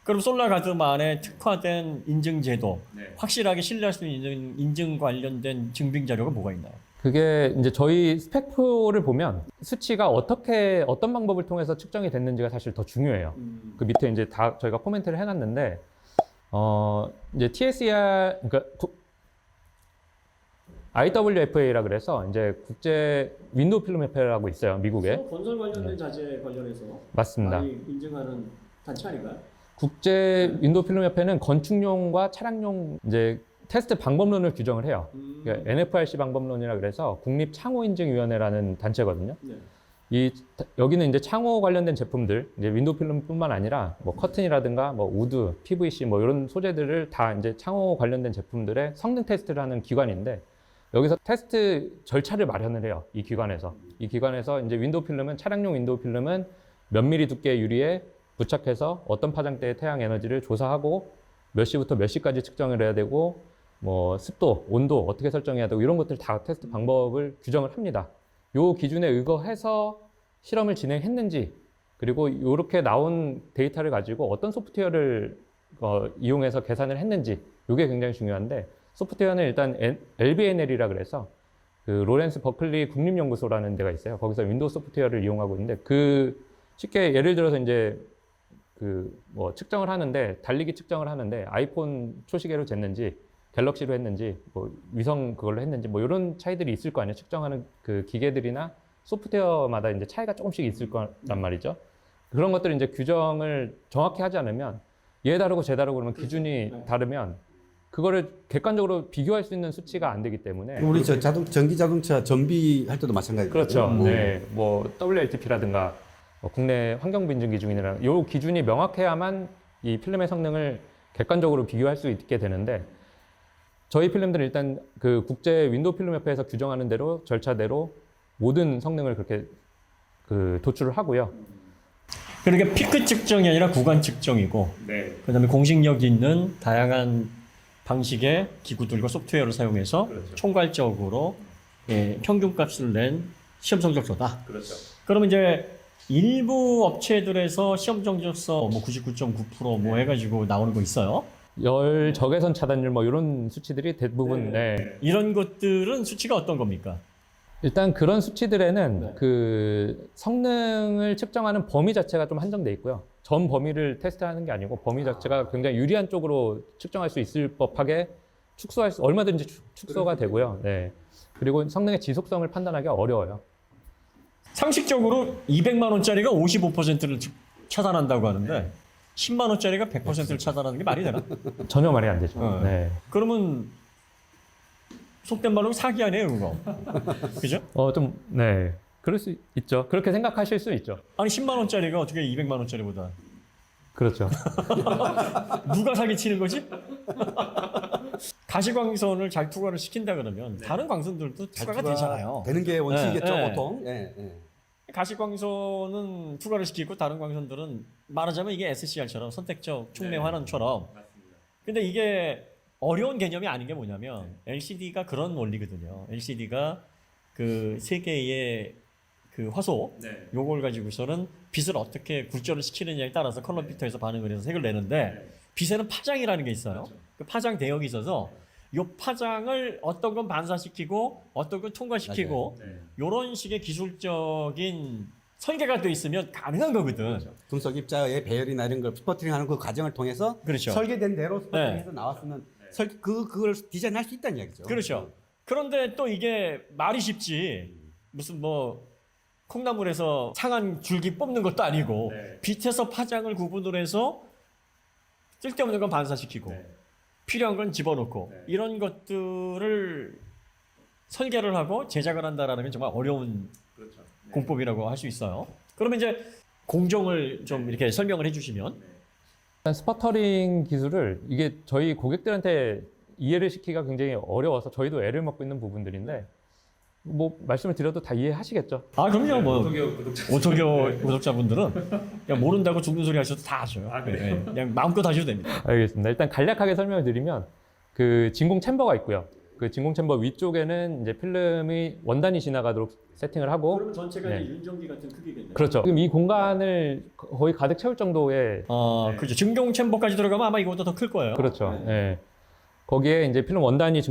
[SPEAKER 1] 그럼 솔라가드만의 특화된 인증 제도, 확실하게 신뢰할 수 있는 인증 관련된 증빙 자료가 뭐가 있나요?
[SPEAKER 2] 그게 이제 저희 스펙표를 보면 수치가 어떤 방법을 통해서 측정이 됐는지가 사실 더 중요해요. 그 밑에 이제 다 저희가 코멘트를 해놨는데, 이제 TSER, 그러니까 IWFA라 그래서 이제 국제 윈도우 필름 협회라고 있어요, 미국에.
[SPEAKER 1] 건설 관련된 자재 관련해서
[SPEAKER 2] 맞습니다.
[SPEAKER 1] 많이 인증하는 단체 아닌가요?
[SPEAKER 2] 국제 윈도우 필름 협회는 건축용과 차량용 이제 테스트 방법론을 규정을 해요. 그러니까 NFRC 방법론이라 그래서 국립창호인증위원회라는 단체거든요. 여기는 이제 창호 관련된 제품들, 이제 윈도우 필름뿐만 아니라 뭐 커튼이라든가 뭐 우드, PVC 뭐 이런 소재들을 다 이제 창호 관련된 제품들의 성능 테스트를 하는 기관인데 여기서 테스트 절차를 마련을 해요. 이 기관에서 이제 윈도우 필름은 차량용 윈도우 필름은 몇 미리 두께의 유리에 부착해서 어떤 파장대의 태양 에너지를 조사하고 몇 시부터 몇 시까지 측정을 해야 되고 뭐 습도, 온도 어떻게 설정해야 되고 이런 것들 다 테스트 방법을 규정을 합니다. 요 기준에 의거해서 실험을 진행했는지 그리고 이렇게 나온 데이터를 가지고 어떤 소프트웨어를 이용해서 계산을 했는지 이게 굉장히 중요한데 소프트웨어는 일단 LBNL이라 그래서 그 로렌스 버클리 국립연구소라는 데가 있어요. 거기서 윈도우 소프트웨어를 이용하고 있는데 그 쉽게 예를 들어서 이제 그 뭐 측정을 하는데 달리기 측정을 하는데 아이폰 초시계로 쟀는지 갤럭시로 했는지 뭐 위성 그걸로 했는지 뭐 이런 차이들이 있을 거 아니에요. 측정하는 그 기계들이나 소프트웨어마다 이제 차이가 조금씩 있을 거란 말이죠. 그런 것들을 이제 규정을 정확히 하지 않으면 얘 다르고 쟤 다르고 그러면 기준이 다르면 그거를 객관적으로 비교할 수 있는 수치가 안 되기 때문에
[SPEAKER 3] 우리 저 전기 자동차 정비할 때도 마찬가지죠.
[SPEAKER 2] 그렇죠. 네, 뭐 WLTP라든가 국내 환경부 인증 기준이나 이 기준이 명확해야만 이 필름의 성능을 객관적으로 비교할 수 있게 되는데 저희 필름들은 일단 그 국제 윈도우 필름 협회에서 규정하는 대로 절차대로 모든 성능을 그렇게 그 도출을 하고요.
[SPEAKER 1] 그러니까 피크 측정이 아니라 구간 측정이고,
[SPEAKER 4] 네.
[SPEAKER 1] 그다음에 공식력 있는 다양한 방식의 기구들과 소프트웨어를 사용해서
[SPEAKER 4] 그렇죠.
[SPEAKER 1] 총괄적으로 평균값을 낸 시험 성적서다.
[SPEAKER 4] 그렇죠.
[SPEAKER 1] 그러면 이제 일부 업체들에서 시험 성적서 뭐 99.9% 해가지고 나오는 거 있어요.
[SPEAKER 2] 열 적외선 차단율 뭐 이런 수치들이 대부분 네.
[SPEAKER 1] 이런 것들은 수치가 어떤 겁니까?
[SPEAKER 2] 일단 그런 수치들에는 그 성능을 측정하는 범위 자체가 좀 한정돼 있고요. 전 범위를 테스트하는 게 아니고 범위 자체가 굉장히 유리한 쪽으로 측정할 수 있을 법하게 얼마든지 축소가 되고요. 네. 그리고 성능의 지속성을 판단하기가 어려워요.
[SPEAKER 1] 상식적으로 200만 원짜리가 55%를 차단한다고 하는데 10만 원짜리가 100%를 차단하는 게 말이 되나?
[SPEAKER 2] 전혀 말이 안 되죠. 네.
[SPEAKER 1] 그러면 속된 말로 사기 아니에요, 그거? 그죠?
[SPEAKER 2] 좀 네. 그럴 수 있죠. 그렇게 생각하실 수 있죠.
[SPEAKER 1] 아니 10만 원짜리가 어떻게 200만 원짜리보다
[SPEAKER 2] 그렇죠.
[SPEAKER 1] 누가 사기 치는 거지? 가시광선을 잘 투과를 시킨다 그러면 다른 광선들도 투과가 되잖아요.
[SPEAKER 3] 되는 게 원칙이겠죠,
[SPEAKER 1] 네,
[SPEAKER 3] 보통. 예, 예.
[SPEAKER 1] 가시광선은 투과를 시키고 다른 광선들은 말하자면 이게 SCR처럼 선택적 촉매 환원처럼.
[SPEAKER 4] 맞습니다.
[SPEAKER 1] 근데 이게 어려운 개념이 아닌 게 뭐냐면 LCD가 그런 원리거든요. LCD가 그 세 개의 그 화소
[SPEAKER 4] 네.
[SPEAKER 1] 요걸 가지고서는 빛을 어떻게 굴절을 시키느냐에 따라서 컬러 필터에서 반응을 해서 색을 내는데 빛에는 파장이라는 게 있어요.
[SPEAKER 4] 그렇죠.
[SPEAKER 1] 그 파장 대역이 있어서 요 파장을 어떤 건 반사시키고 어떤 건 통과시키고
[SPEAKER 4] 네.
[SPEAKER 1] 요런 식의 기술적인 설계가 돼 있으면 가능한 거거든.
[SPEAKER 4] 그렇죠.
[SPEAKER 3] 금속 입자의 배열이나 이런 걸 스퍼트링하는 그 과정을 통해서
[SPEAKER 1] 그렇죠.
[SPEAKER 3] 설계된 대로 스퍼트링해서 나왔으면 그걸 디자인할 수 있다는 이야기죠.
[SPEAKER 1] 그렇죠. 그런데 또 이게 말이 쉽지 무슨 뭐 콩나물에서 상한 줄기 뽑는 것도 아니고
[SPEAKER 4] 네.
[SPEAKER 1] 빛에서 파장을 구분을 해서 쓸데없는 건 반사시키고
[SPEAKER 4] 네.
[SPEAKER 1] 필요한 건 집어넣고
[SPEAKER 4] 네.
[SPEAKER 1] 이런 것들을 설계를 하고 제작을 한다라는 건 정말 어려운
[SPEAKER 4] 그렇죠. 네.
[SPEAKER 1] 공법이라고 할 수 있어요. 그러면 이제 공정을 좀 이렇게 설명을 해주시면
[SPEAKER 2] 일단 스퍼터링 기술을 이게 저희 고객들한테 이해를 시키기가 굉장히 어려워서 저희도 애를 먹고 있는 부분들인데 뭐 말씀을 드려도 다 이해하시겠죠?
[SPEAKER 1] 그럼요. 뭐
[SPEAKER 4] 오토교 구독자.
[SPEAKER 1] 오토교 구독자분들은 그냥 모른다고 죽는 소리 하셔도 다 하셔요.
[SPEAKER 4] 그래요?
[SPEAKER 1] 네, 그냥 마음껏 하셔도 됩니다.
[SPEAKER 2] 알겠습니다. 일단 간략하게 설명을 드리면 그 진공 챔버가 있고요. 그 진공 챔버 위쪽에는 이제 필름이 원단이 지나가도록 세팅을 하고
[SPEAKER 1] 그러면 전체가
[SPEAKER 2] 네.
[SPEAKER 1] 이제 윤정기 같은 크기겠네요.
[SPEAKER 2] 그렇죠. 지금 이 공간을 거의 가득 채울 정도의
[SPEAKER 1] 그렇죠. 증경 챔버까지 들어가면 아마 이거보다 더 클 거예요.
[SPEAKER 2] 그렇죠. 예. 거기에 이제 필름 원단이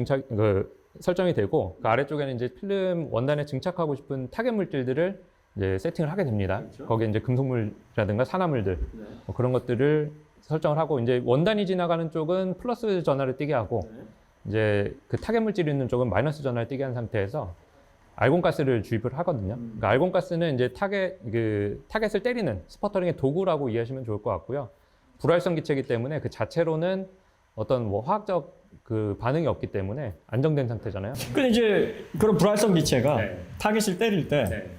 [SPEAKER 2] 설정이 되고 그 아래쪽에는 이제 필름 원단에 증착하고 싶은 타겟 물질들을 이제 세팅을 하게 됩니다.
[SPEAKER 1] 그렇죠.
[SPEAKER 2] 거기에 이제 금속물이라든가 산화물들
[SPEAKER 1] 네.
[SPEAKER 2] 뭐 그런 것들을 설정을 하고 이제 원단이 지나가는 쪽은 플러스 전화를 띄게 하고
[SPEAKER 1] 네.
[SPEAKER 2] 이제 그 타겟 물질이 있는 쪽은 마이너스 전화를 띄게 한 상태에서 알곤가스를 주입을 하거든요. 그러니까 알곤가스는 이제 타겟을 때리는 스퍼터링의 도구라고 이해하시면 좋을 것 같고요. 불활성 기체이기 때문에 그 자체로는 어떤 뭐 화학적 그 반응이 없기 때문에 안정된 상태잖아요.
[SPEAKER 1] 근데 이제 그런 불활성 기체가
[SPEAKER 4] 네.
[SPEAKER 1] 타겟을 때릴 때
[SPEAKER 4] 네.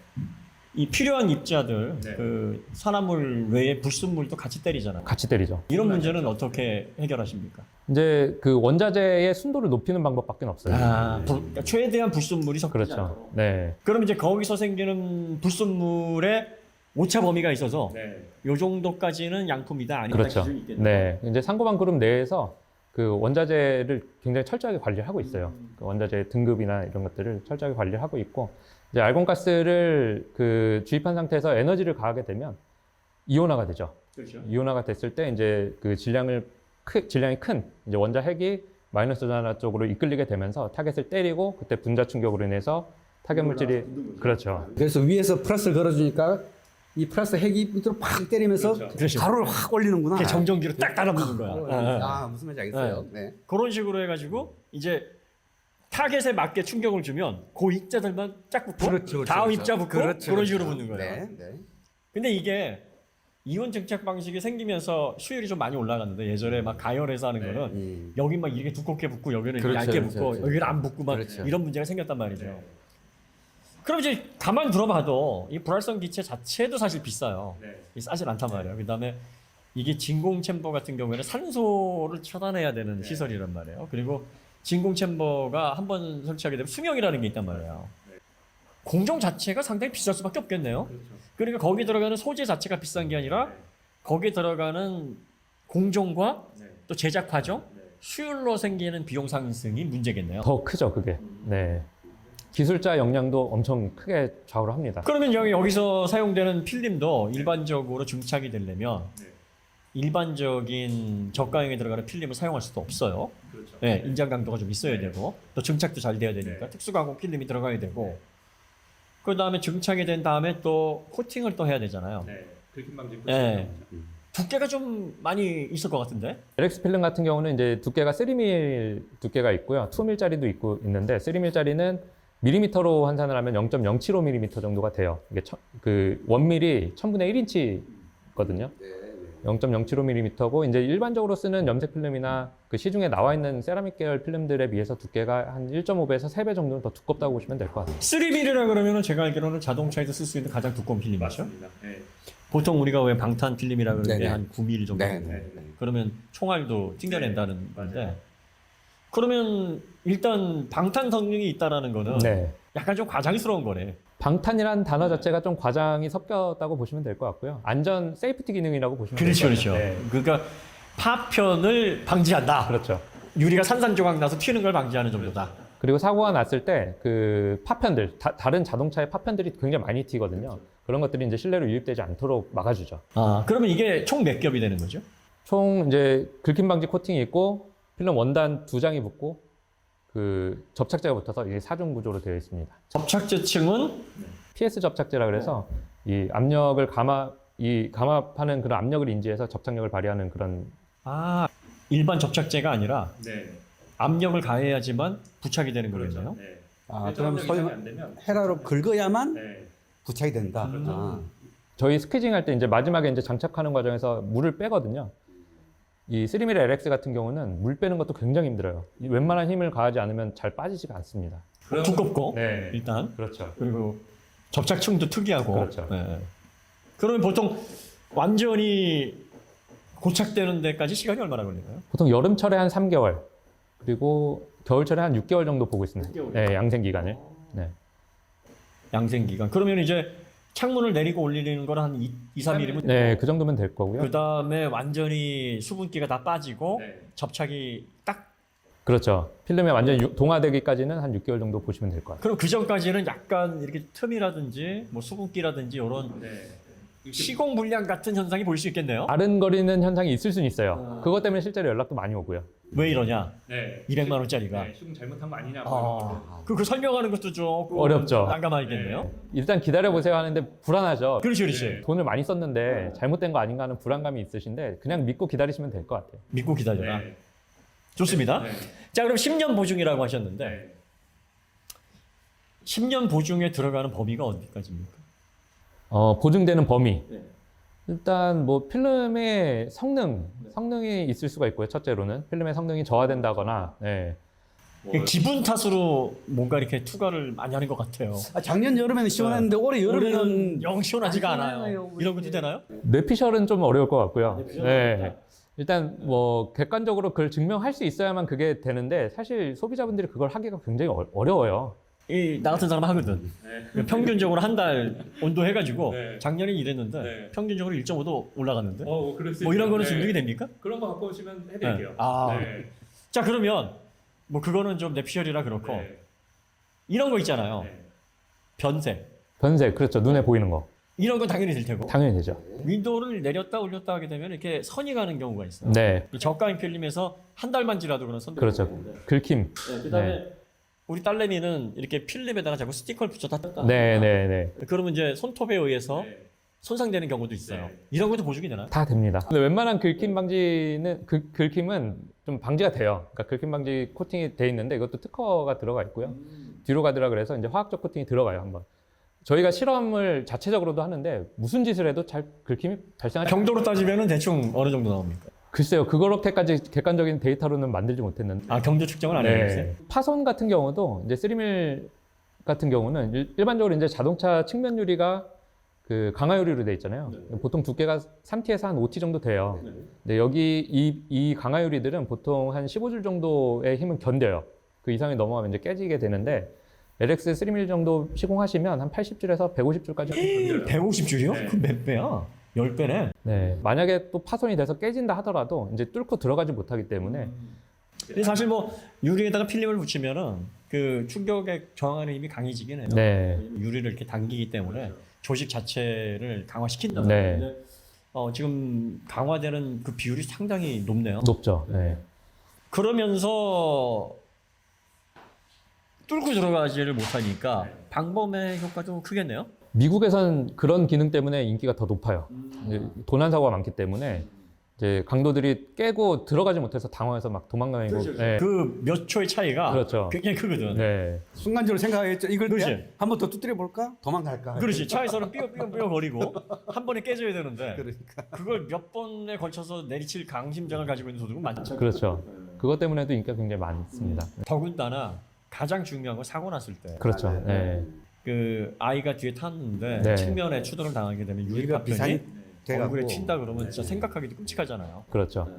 [SPEAKER 1] 이 필요한 입자들,
[SPEAKER 4] 네.
[SPEAKER 1] 그 산화물 외에 불순물도 같이 때리잖아요.
[SPEAKER 2] 같이 때리죠.
[SPEAKER 1] 이런 문제는 어떻게 해결하십니까?
[SPEAKER 2] 이제 그 원자재의 순도를 높이는 방법밖에 없어요.
[SPEAKER 1] 그러니까 최대한 불순물이 섞이지
[SPEAKER 2] 그렇죠.
[SPEAKER 1] 않도록.
[SPEAKER 2] 네.
[SPEAKER 1] 그럼 이제 거기서 생기는 불순물의 오차 범위가 있어서
[SPEAKER 4] 네.
[SPEAKER 1] 요 정도까지는 양품이다 아니다
[SPEAKER 2] 그렇죠.
[SPEAKER 1] 기준이 있겠네요.
[SPEAKER 2] 네. 이제 상고방 그룹 내에서 그 원자재를 굉장히 철저하게 관리를 하고 있어요. 그 원자재 등급이나 이런 것들을 철저하게 관리를 하고 있고 이제 알곤가스를 그 주입한 상태에서 에너지를 가하게 되면 이온화가 되죠.
[SPEAKER 1] 그렇죠.
[SPEAKER 2] 이온화가 됐을 때 이제 그 질량이 큰 이제 원자 핵이 마이너스 전화 쪽으로 이끌리게 되면서 타겟을 때리고 그때 분자 충격으로 인해서 타겟 물질이 그렇죠.
[SPEAKER 3] 그래서 위에서 플러스를 걸어주니까 이 플러스 핵이 밑으로 팍 때리면서
[SPEAKER 1] 그렇죠.
[SPEAKER 3] 가로를 확 올리는구나.
[SPEAKER 1] 이렇게 정전기로 딱 달아붙는 거야.
[SPEAKER 3] 아, 무슨 말인지 알겠어요. 네.
[SPEAKER 1] 그런 식으로 해가지고 이제 타겟에 맞게 충격을 주면 그 입자들만 쫙 붙고
[SPEAKER 3] 그렇죠,
[SPEAKER 1] 다음
[SPEAKER 3] 그렇죠.
[SPEAKER 1] 입자 붙고
[SPEAKER 3] 그렇죠,
[SPEAKER 1] 그런 식으로
[SPEAKER 3] 그렇죠.
[SPEAKER 1] 붙는 거예요.
[SPEAKER 3] 네, 네.
[SPEAKER 1] 근데 이게 이온 증착 방식이 생기면서 수율이 좀 많이 올라갔는데 예전에 막 가열해서 하는 거는 여기 막 이렇게 두껍게 붙고 여기는
[SPEAKER 3] 그렇죠,
[SPEAKER 1] 얇게
[SPEAKER 3] 그렇죠,
[SPEAKER 1] 붙고
[SPEAKER 3] 그렇죠.
[SPEAKER 1] 여기는 안 붙고 막
[SPEAKER 3] 그렇죠.
[SPEAKER 1] 이런 문제가 생겼단 말이죠. 그럼 이제 가만 들어봐도 이 불활성 기체 자체도 사실 비싸요. 싸질 않단 말이에요. 그다음에 이게 진공 챔버 같은 경우에는 산소를 차단해야 되는 시설이란 말이에요. 그리고 진공 챔버가 한번 설치하게 되면 수명이라는 게 있단 말이에요. 공정 자체가 상당히 비쌀 수밖에 없겠네요. 그러니까 거기 들어가는 소재 자체가 비싼 게 아니라 거기에 들어가는 공정과 또 제작 과정, 수율로 생기는 비용 상승이 문제겠네요.
[SPEAKER 2] 더 크죠, 그게. 네. 기술자 역량도 엄청 크게 좌우를 합니다.
[SPEAKER 1] 그러면 여기서 사용되는 필름도 일반적으로 증착이 되려면 일반적인 저가형에 들어가는 필름을 사용할 수도 없어요.
[SPEAKER 4] 그렇죠.
[SPEAKER 1] 네, 인장 강도가 좀 있어야 되고 또 증착도 잘 돼야 되니까 특수 가공 필름이 들어가야 되고 그 다음에 증착이 된 다음에 또 코팅을 또 해야 되잖아요.
[SPEAKER 4] 긁힘 방지.
[SPEAKER 1] 네. 두께가 좀 많이 있을 것 같은데?
[SPEAKER 2] LX 필름 같은 경우는 이제 두께가 3mm 두께가 있고요. 2mm짜리도 있는데 3mm짜리는 밀리미터로 환산을 하면 0.075mm 정도가 돼요. 이게 그 1mm 1000분의 1인치거든요. 0.075mm고 이제 일반적으로 쓰는 염색 필름이나 그 시중에 나와 있는 세라믹 계열 필름들에 비해서 두께가 한 1.5배에서 3배 정도는 더 두껍다고 보시면 될 것 같아요.
[SPEAKER 1] 3mm라 그러면은 제가 알기로는 자동차에서 쓸 수 있는 가장 두꺼운 필름이죠.
[SPEAKER 4] 맞습니다. 네.
[SPEAKER 1] 보통 우리가 왜 방탄 필름이라 그러는 게
[SPEAKER 3] 네네.
[SPEAKER 1] 한 9mm 정도.
[SPEAKER 3] 네, 네, 네.
[SPEAKER 1] 그러면 총알도 튕겨낸다는 건데. 그러면 일단 방탄 성능이 있다라는 거는
[SPEAKER 2] 네.
[SPEAKER 1] 약간 좀 과장스러운 거네.
[SPEAKER 2] 방탄이라는 단어 자체가 좀 과장이 섞였다고 보시면 될 것 같고요. 안전, 세이프티 기능이라고 보시면 될 것
[SPEAKER 1] 그렇죠,
[SPEAKER 2] 같아요.
[SPEAKER 1] 그렇죠.
[SPEAKER 2] 네.
[SPEAKER 1] 그러니까 파편을 방지한다.
[SPEAKER 2] 그렇죠.
[SPEAKER 1] 유리가 산산조각 나서 튀는 걸 방지하는 정도다.
[SPEAKER 2] 그리고 사고가 났을 때 그 파편들, 다른 자동차의 파편들이 굉장히 많이 튀거든요. 그런 것들이 이제 실내로 유입되지 않도록 막아주죠.
[SPEAKER 1] 아, 그러면 이게 총 몇 겹이 되는 거죠?
[SPEAKER 2] 총 이제 긁힘 방지 코팅이 있고 필름 원단 2장이 붙고 그 접착제가 붙어서 이게 4중 구조로 되어 있습니다.
[SPEAKER 1] 접착제층은
[SPEAKER 2] PS 접착제라 그래서 이 압력을 감압하는 그런 압력을 인지해서 접착력을 발휘하는 그런
[SPEAKER 1] 일반 접착제가 아니라
[SPEAKER 4] 네.
[SPEAKER 1] 압력을 가해야지만 부착이 되는
[SPEAKER 4] 그렇죠.
[SPEAKER 1] 거겠네요.
[SPEAKER 4] 네.
[SPEAKER 3] 아, 그럼
[SPEAKER 4] 이상이
[SPEAKER 3] 소위
[SPEAKER 4] 안 되면
[SPEAKER 3] 헤라로 긁어야만
[SPEAKER 4] 네.
[SPEAKER 3] 부착이 된다. 아.
[SPEAKER 2] 저희 스퀴징 할 때 이제 마지막에 이제 장착하는 과정에서 물을 빼거든요. 이 3mm LX 같은 경우는 물 빼는 것도 굉장히 힘들어요. 이 웬만한 힘을 가하지 않으면 잘 빠지지가 않습니다.
[SPEAKER 1] 두껍고
[SPEAKER 2] 네.
[SPEAKER 1] 일단
[SPEAKER 2] 그렇죠.
[SPEAKER 1] 그리고 접착층도 특이하고.
[SPEAKER 2] 그렇죠.
[SPEAKER 1] 네. 그러면 보통 완전히 고착되는 데까지 시간이 얼마나 걸리나요?
[SPEAKER 2] 보통 여름철에 한 3개월, 그리고 겨울철에 한 6개월 정도 보고 있습니다.
[SPEAKER 1] 6개월.
[SPEAKER 2] 네, 양생 기간을. 네.
[SPEAKER 1] 양생 기간. 그러면 이제 창문을 내리고 올리는 건 한 2, 3일이면
[SPEAKER 2] 네, 그 정도면 될 거고요.
[SPEAKER 1] 그 다음에 완전히 수분기가 다 빠지고
[SPEAKER 4] 네.
[SPEAKER 1] 접착이 딱.
[SPEAKER 2] 그렇죠. 필름이 완전히 동화되기까지는 한 6개월 정도 보시면 될 것 같아요.
[SPEAKER 1] 그럼 그 전까지는 약간 이렇게 틈이라든지 뭐 수분기라든지 이런
[SPEAKER 4] 네.
[SPEAKER 1] 시공 불량 같은 현상이 보일 수 있겠네요.
[SPEAKER 2] 아른거리는 현상이 있을 수는 있어요. 그것 때문에 실제로 연락도 많이 오고요.
[SPEAKER 1] 왜 이러냐?
[SPEAKER 4] 네.
[SPEAKER 1] 200만 원짜리가.
[SPEAKER 4] 네. 시공 잘못한 거 아니냐. 뭐
[SPEAKER 1] 그 설명하는 것도 조금
[SPEAKER 2] 어렵죠.
[SPEAKER 1] 난감하겠네요.
[SPEAKER 2] 일단 기다려보세요 하는데 불안하죠.
[SPEAKER 1] 그렇지, 그렇지.
[SPEAKER 2] 돈을 많이 썼는데 잘못된 거 아닌가 하는 불안감이 있으신데 그냥 믿고 기다리시면 될 것 같아요.
[SPEAKER 1] 믿고 기다려라.
[SPEAKER 4] 네.
[SPEAKER 1] 좋습니다.
[SPEAKER 4] 네.
[SPEAKER 1] 자, 그럼 10년 보증이라고 하셨는데
[SPEAKER 4] 네.
[SPEAKER 1] 10년 보증에 들어가는 범위가 어디까지입니까?
[SPEAKER 2] 보증되는 범위.
[SPEAKER 1] 네.
[SPEAKER 2] 일단 뭐 필름의 성능이 있을 수가 있고요. 첫째로는 필름의 성능이 저하된다거나, 네.
[SPEAKER 4] 뭐,
[SPEAKER 1] 기분 탓으로 뭔가 이렇게 투과를 많이 하는 것 같아요.
[SPEAKER 3] 작년 여름에는 시원했는데 올해 여름에는
[SPEAKER 1] 올해는 영 시원하지가
[SPEAKER 3] 안
[SPEAKER 1] 않아요.
[SPEAKER 3] 시원해요.
[SPEAKER 1] 이런 것도 되나요?
[SPEAKER 2] 뇌피셜은 좀 어려울 것 같고요.
[SPEAKER 1] 뇌피셜은
[SPEAKER 2] 네.
[SPEAKER 1] 어렵다.
[SPEAKER 2] 일단 뭐 객관적으로 그걸 증명할 수 있어야만 그게 되는데 사실 소비자분들이 그걸 하기가 굉장히 어려워요.
[SPEAKER 1] 나 같은 사람 하거든.
[SPEAKER 4] 네.
[SPEAKER 1] 평균적으로 한 달 온도 해가지고
[SPEAKER 4] 네.
[SPEAKER 1] 작년에 이랬는데
[SPEAKER 4] 네.
[SPEAKER 1] 평균적으로 1.5도 올라갔는데
[SPEAKER 4] 그럴 수
[SPEAKER 1] 뭐 이런
[SPEAKER 4] 있어요.
[SPEAKER 1] 거는
[SPEAKER 4] 네.
[SPEAKER 1] 증명이 됩니까?
[SPEAKER 4] 그런 거 갖고 오시면 해드릴게요.
[SPEAKER 1] 네. 아.
[SPEAKER 4] 네.
[SPEAKER 1] 자, 그러면 뭐 그거는 좀 뇌피셜이라 그렇고
[SPEAKER 4] 네.
[SPEAKER 1] 이런 거 있잖아요.
[SPEAKER 4] 네.
[SPEAKER 1] 변색
[SPEAKER 2] 변색, 그렇죠. 눈에 보이는 거.
[SPEAKER 1] 이런 건 당연히 될 테고
[SPEAKER 2] 당연히 되죠.
[SPEAKER 1] 윈도우를 내렸다 올렸다 하게 되면 이렇게 선이 가는 경우가 있어요.
[SPEAKER 2] 네.
[SPEAKER 1] 이 저가인 필름에서 한 달만 지나도 그런 선들이
[SPEAKER 2] 그렇죠.
[SPEAKER 1] 있는데.
[SPEAKER 2] 긁힘.
[SPEAKER 1] 그다음에 우리 딸내미는 이렇게 필름에다가 자꾸 스티커를 붙였다 뺐다.
[SPEAKER 2] 네.
[SPEAKER 1] 그러면 이제 손톱에 의해서
[SPEAKER 4] 네.
[SPEAKER 1] 손상되는 경우도 있어요.
[SPEAKER 4] 네.
[SPEAKER 1] 이런 것도 보증이 되나요?
[SPEAKER 2] 다 됩니다. 근데 웬만한 긁힘 방지는 긁힘은 좀 방지가 돼요. 그러니까 긁힘 방지 코팅이 돼 있는데 이것도 특허가 들어가 있고요. 뒤로 가더라 그래서 이제 화학적 코팅이 들어가요 한번. 저희가 실험을 자체적으로도 하는데 무슨 짓을 해도 잘 긁힘이 발생하지.
[SPEAKER 1] 경도로 따지면은 대충 어느 정도 나옵니까?
[SPEAKER 2] 글쎄요, 그렇게까지 객관적인 데이터로는 만들지 못했는데.
[SPEAKER 1] 아 경도 측정은 안 해주세요?
[SPEAKER 2] 네. 파손 같은 경우도 이제 3밀 같은 경우는 일반적으로 이제 자동차 측면 유리가 그 강화 유리로 돼 있잖아요. 보통 두께가 3T에서 한 5T 정도 돼요. 근데 여기 이 강화 유리들은 보통 한 15줄 정도의 힘은 견뎌요. 그 이상이 넘어가면 이제 깨지게 되는데 LX 3mm 정도 시공하시면 한 80줄에서 150줄까지.
[SPEAKER 1] 150줄이요?
[SPEAKER 4] 네.
[SPEAKER 1] 그럼 몇 배야? 10배네.
[SPEAKER 2] 네. 만약에 또 파손이 돼서 깨진다 하더라도 이제 뚫고 들어가지 못하기 때문에
[SPEAKER 1] 근데 사실 뭐 유리에다가 필름을 붙이면은 그 충격에 저항하는 힘이 강해지긴 해요.
[SPEAKER 2] 네.
[SPEAKER 1] 유리를 이렇게 당기기 때문에 조직 자체를 강화시킨다.
[SPEAKER 2] 네.
[SPEAKER 1] 근데 지금 강화되는 그 비율이 상당히 높네요.
[SPEAKER 2] 높죠. 네.
[SPEAKER 1] 그러면서 뚫고 들어가지를 못하니까 방범의 효과도 크겠네요.
[SPEAKER 2] 미국에선 그런 기능 때문에 인기가 더 높아요. 이제 도난 사고가 많기 때문에 이제 강도들이 깨고 들어가지 못해서 당황해서 막 도망가는 거. 네.
[SPEAKER 1] 그 몇 초의 차이가
[SPEAKER 2] 그렇죠.
[SPEAKER 1] 굉장히 크거든.
[SPEAKER 2] 네.
[SPEAKER 3] 순간적으로 생각하겠죠. 이걸
[SPEAKER 1] 그렇지.
[SPEAKER 3] 한번 더 두드려 볼까? 도망갈까?
[SPEAKER 1] 그렇지. 차에서는 삐걱삐걱 거리고 한 번에 깨져야 되는데
[SPEAKER 3] 그러니까.
[SPEAKER 1] 그걸 몇 번에 걸쳐서 내리칠 강심장을 가지고 있는 소득은 많죠.
[SPEAKER 2] 그렇죠. 그것 때문에도 인기가 굉장히 많습니다.
[SPEAKER 1] 더군다나 가장 중요한 건 사고 났을 때.
[SPEAKER 2] 그렇죠. 네.
[SPEAKER 1] 그 아이가 뒤에 탔는데
[SPEAKER 2] 네.
[SPEAKER 1] 측면에 추돌을 당하게 되면
[SPEAKER 3] 유리가 비산이
[SPEAKER 1] 유리파편이
[SPEAKER 3] 돼갖고.
[SPEAKER 1] 얼굴에 튄다 그러면 진짜 생각하기도 끔찍하잖아요.
[SPEAKER 2] 그렇죠.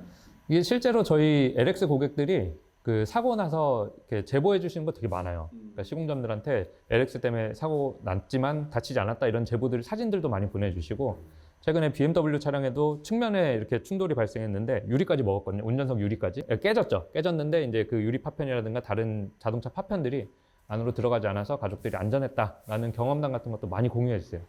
[SPEAKER 2] 이게 실제로 저희 LX 고객들이 그 사고 나서 이렇게 제보해 주시는 거 되게 많아요. 그러니까 시공점들한테 LX 때문에 사고 났지만 다치지 않았다 이런 제보들 사진들도 많이 보내주시고 최근에 BMW 차량에도 측면에 이렇게 충돌이 발생했는데 유리까지 먹었거든요. 운전석 유리까지 깨졌죠. 깨졌는데 이제 그 유리 파편이라든가 다른 자동차 파편들이 안으로 들어가지 않아서 가족들이 안전했다라는 경험담 같은 것도 많이 공유해 주세요.